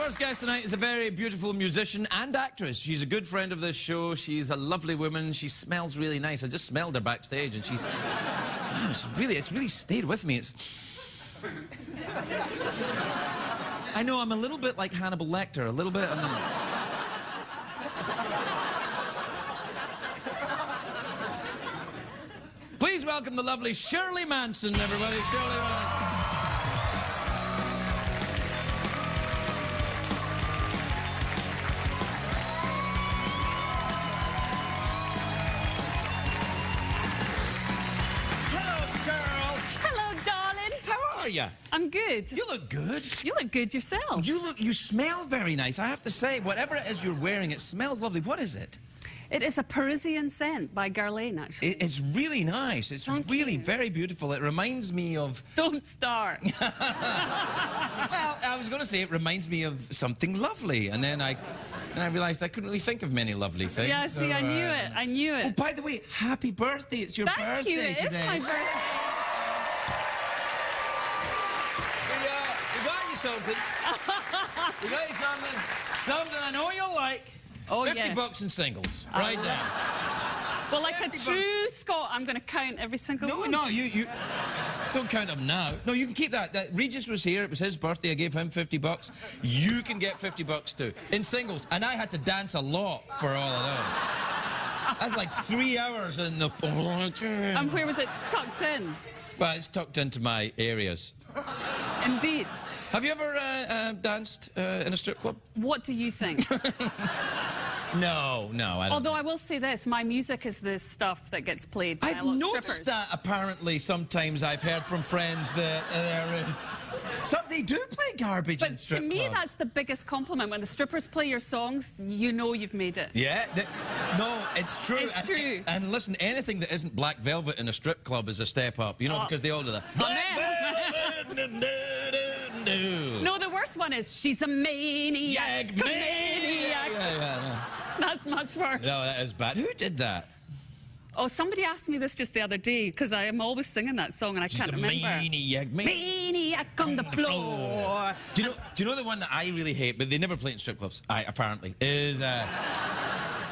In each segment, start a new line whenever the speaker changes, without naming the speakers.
first guest tonight is a very beautiful musician and actress. She's a good friend of this show. She's a lovely woman. She smells really nice. I just smelled her backstage, and she's... Oh, it's really stayed with me. It's... I know, I'm a little bit like Hannibal Lecter, a little bit. Please welcome the lovely Shirley Manson, everybody. Shirley Manson. How are you?
I'm good.
You look good.
You look good yourself.
You smell very nice. I have to say, whatever it is you're wearing, it smells lovely. What is it?
It is a Parisian scent by Guerlain, actually.
It's really nice. It's really very beautiful. It reminds me of...
Don't start.
Well, I was going to say it reminds me of something lovely, and then I realised I couldn't really think of many lovely things.
Yeah, see, so, I knew it. I knew it.
Oh, by the way, happy birthday. It's your birthday today.
Thank you. It is my birthday.
We got you something. We got you something. Something I know you'll like.
Oh,
50 bucks in singles. Right there.
Well, like a true Scot, I'm going to count every single one.
No, you don't count them now. No, you can keep that. Regis was here. It was his birthday. I gave him 50 bucks. You can get 50 bucks too. In singles. And I had to dance a lot for all of those. That's like 3 hours in the...
And where was it tucked in?
Well, it's tucked into my areas.
Indeed.
Have you ever danced in a strip club?
What do you think?
No, I don't.
Although I will say this, my music is the stuff that gets played by a lot of strippers.
I've noticed that apparently sometimes I've heard from friends that there is... they do play garbage in strip clubs.
But to me, that's the biggest compliment. When the strippers play your songs, you know you've made it.
Yeah, no, it's true.
It's true.
And listen, anything that isn't Black Velvet in a strip club is a step up, you know, because they all do that. Black Velvet!
No, the worst one is, she's a maniac. Maniac.
Yeah.
That's much worse.
No, that is bad. Who did that?
Oh, somebody asked me this just the other day, because I am always singing that song and I can't remember. Maniac on the floor.
Do you know the one that I really hate, but they never play in strip clubs, apparently, is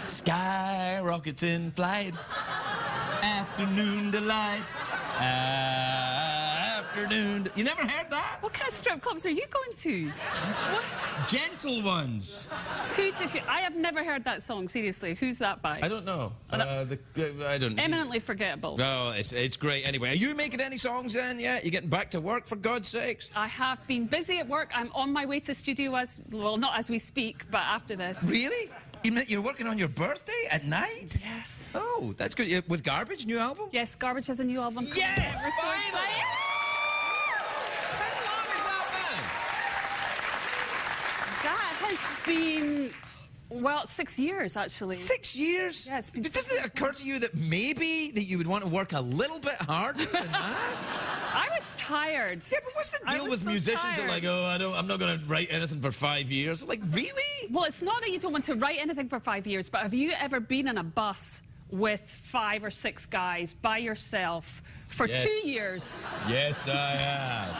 Sky Rockets in Flight, Afternoon Delight, Afternoon... You never heard that?
What kind of strip clubs are you going to? What?
Gentle Ones.
I have never heard that song, seriously. Who's that by?
I don't know. I don't know.
Eminently forgettable.
Oh, it's great. Anyway, are you making any songs then yet? You getting back to work, for God's sakes?
I have been busy at work. I'm on my way to the studio well, not as we speak, but after this.
Really? You're working on your birthday at night?
Yes.
Oh, that's good. With Garbage, new album?
Yes, Garbage has a new album.
Yes!
We're so excited. That has been, well, 6 years, actually.
6 years?
Yeah, it's been...
Doesn't it occur to you that maybe you would want to work a little bit harder than that?
I was tired.
Yeah, but what's the deal with musicians that are like, oh, I'm not going to write anything for 5 years? Like, really?
Well, it's not that you don't want to write anything for 5 years, but have you ever been in a bus with 5 or 6 guys by yourself for 2 years? Yes, I have.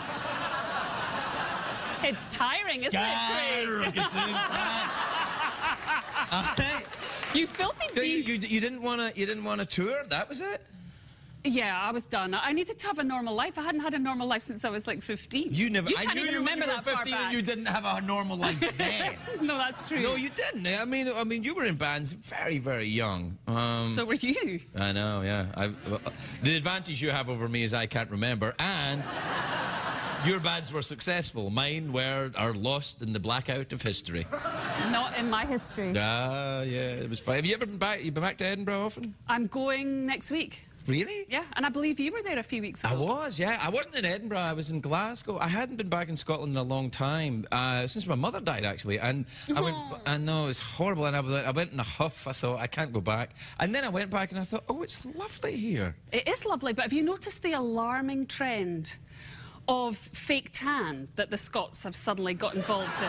It's tiring, isn't it, Craig? You filthy beast.
You didn't want to tour? That was it?
Yeah, I was done. I needed to have a normal life. I hadn't had a normal life since I was like 15.
You never.
I knew you remember that 15
and you didn't have a normal life then.
No, that's true.
No, you didn't. I mean, you were in bands very, very young.
So were you.
I know. Yeah. The advantage you have over me is I can't remember, and your bands were successful. Mine are lost in the blackout of history.
Not in my history.
Yeah, it was fine. Have you ever been back? You been back to Edinburgh often?
I'm going next week.
Really?
Yeah, and I believe you were there a few weeks ago.
I was, yeah. I wasn't in Edinburgh, I was in Glasgow. I hadn't been back in Scotland in a long time, since my mother died, actually. And I know, it's horrible, and I went in a huff. I thought, I can't go back. And then I went back and I thought, oh, it's lovely here.
It is lovely, but have you noticed the alarming trend of fake tan that the Scots have suddenly got involved in?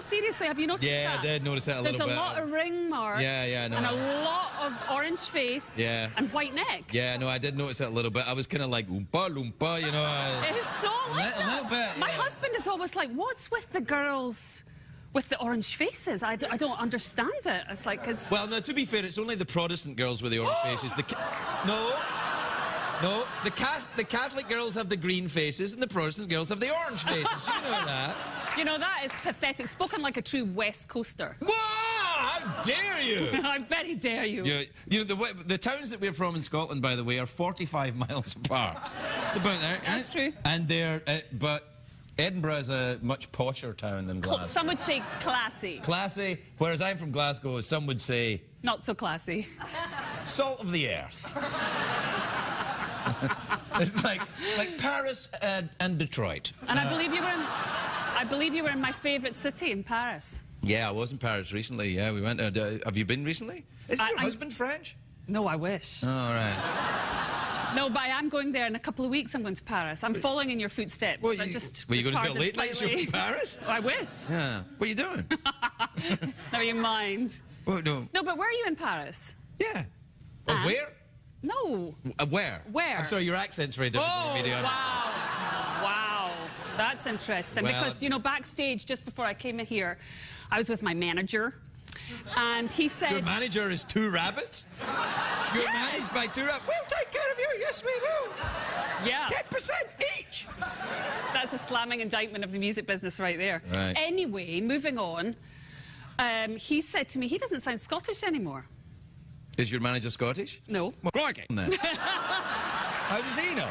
Seriously, have you noticed that?
Yeah, I did notice that a little bit.
There's a lot of ring marks.
Yeah, no.
And a lot of orange face.
Yeah.
And white neck.
Yeah, no, I did notice that a little bit. I was kind of like, oompa loompa, you know.
It's so like
a little bit.
My husband is always like, what's with the girls with the orange faces. I don't understand it. It's like...
Well, no, to be fair, it's only the Protestant girls with the orange faces. No, the Catholic girls have the green faces and the Protestant girls have the orange faces. You know that.
You know, that is pathetic. Spoken like a true West Coaster.
Whoa! How dare you!
I very dare you.
You know, the towns that we're from in Scotland, by the way, are 45 miles apart. It's about there.
That's true.
And they're... but Edinburgh is a much posher town than Glasgow.
Some would say classy.
Classy, whereas I'm from Glasgow, some would say...
Not so classy.
Salt of the earth. It's like Paris and Detroit.
And I believe you were in my favourite city in Paris.
Yeah, I was in Paris recently. Yeah, we went. Have you been recently? Is your husband French?
No, I wish.
Oh, all right.
No, but I am going there in a couple of weeks. I'm going to Paris. I'm following in your footsteps.
Well, were you going to do a late night show in Paris?
I wish.
Yeah. What are you doing?
Never you mind.
Well, no.
No, but where are you in Paris?
Yeah. Where?
No.
Where?
Where?
I'm sorry, your accent's very difficult for me to understand.
Wow. That's interesting.
Well,
because, you know, backstage, just before I came in here, I was with my manager. And he said...
Your manager is 2 rabbits? You're managed by 2 rabbits? We'll take care of you. Yes, we will.
Yeah.
10% each.
That's a slamming indictment of the music business right there.
Right.
Anyway, moving on, he said to me, he doesn't sound Scottish anymore.
Is your manager Scottish?
No.
Well, crikey. Then. How does he know?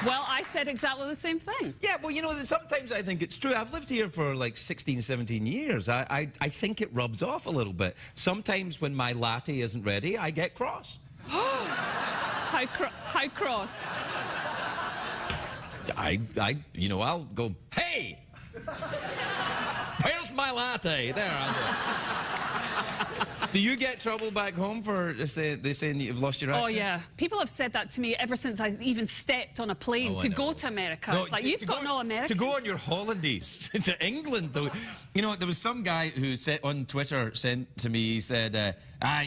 Well, I said exactly the same thing.
Yeah, well, you know, sometimes I think it's true. I've lived here for like 16, 17 years. I think it rubs off a little bit. Sometimes when my latte isn't ready, I get cross.
How cross?
You know, I'll go, hey! Where's my latte? There, I'll go. Do you get trouble back home for they saying you've lost your accent?
Oh, yeah. People have said that to me ever since I even stepped on a plane to go to America. No, it's like, you've got no American.
To go on your holidays to England, though. You know, there was some guy who on Twitter sent to me, he said,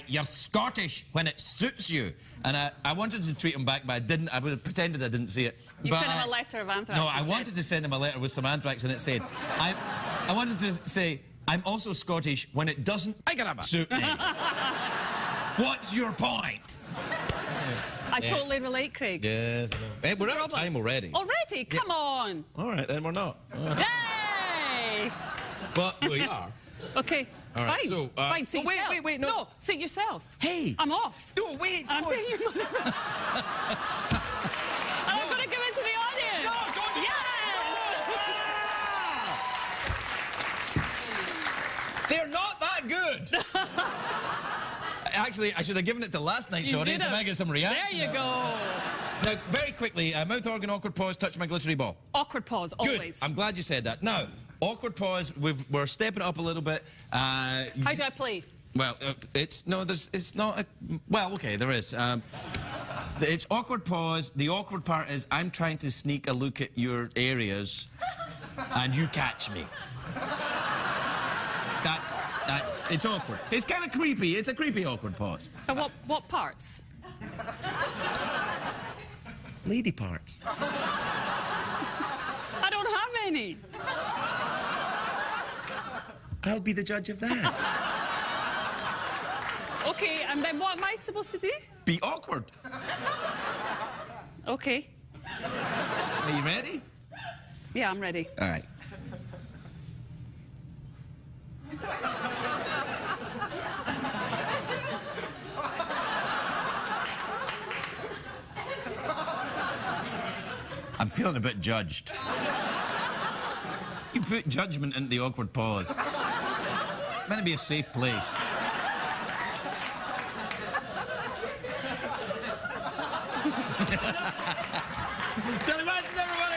you're Scottish when it suits you. And I wanted to tweet him back, but I didn't. I pretended I didn't see it.
You sent him a letter of anthrax.
No, I wanted to send him a letter with some anthrax, and it said, I wanted to say, I'm also Scottish when it doesn't suit me. What's your point?
I totally relate, Craig.
Yes. Hey, we're out of time already.
Already? Come on.
All right, then we're not.
Yay!
But we are.
Okay.
All right,
fine.
so,
fine. Suit yourself.
Wait, no.
No, suit yourself.
Hey.
I'm off.
No, wait.
I'm taking your money. And I'm going to give it to the audience.
No, don't.
Yes!
They're not that good. Actually, I should have given it to last night's audience and I get some reaction.
There you go.
Now, very quickly, mouth organ, awkward pause, touch my glittery ball.
Awkward pause, always.
Good. I'm glad you said that. Now, awkward pause, we're stepping it up a little bit.
How do I play?
Well, it's not. Well, okay, there is. It's awkward pause. The awkward part is I'm trying to sneak a look at your areas, and you catch me. It's awkward. It's kind of creepy. It's a creepy awkward pause.
And what parts?
Lady parts.
I don't have any.
I'll be the judge of that.
Okay, and then what am I supposed to do?
Be awkward.
Okay.
Are you ready?
Yeah, I'm ready.
All right. I'm feeling a bit judged. You put judgment into the awkward pause. It's meant to be a safe place. Shirley Manson, everyone!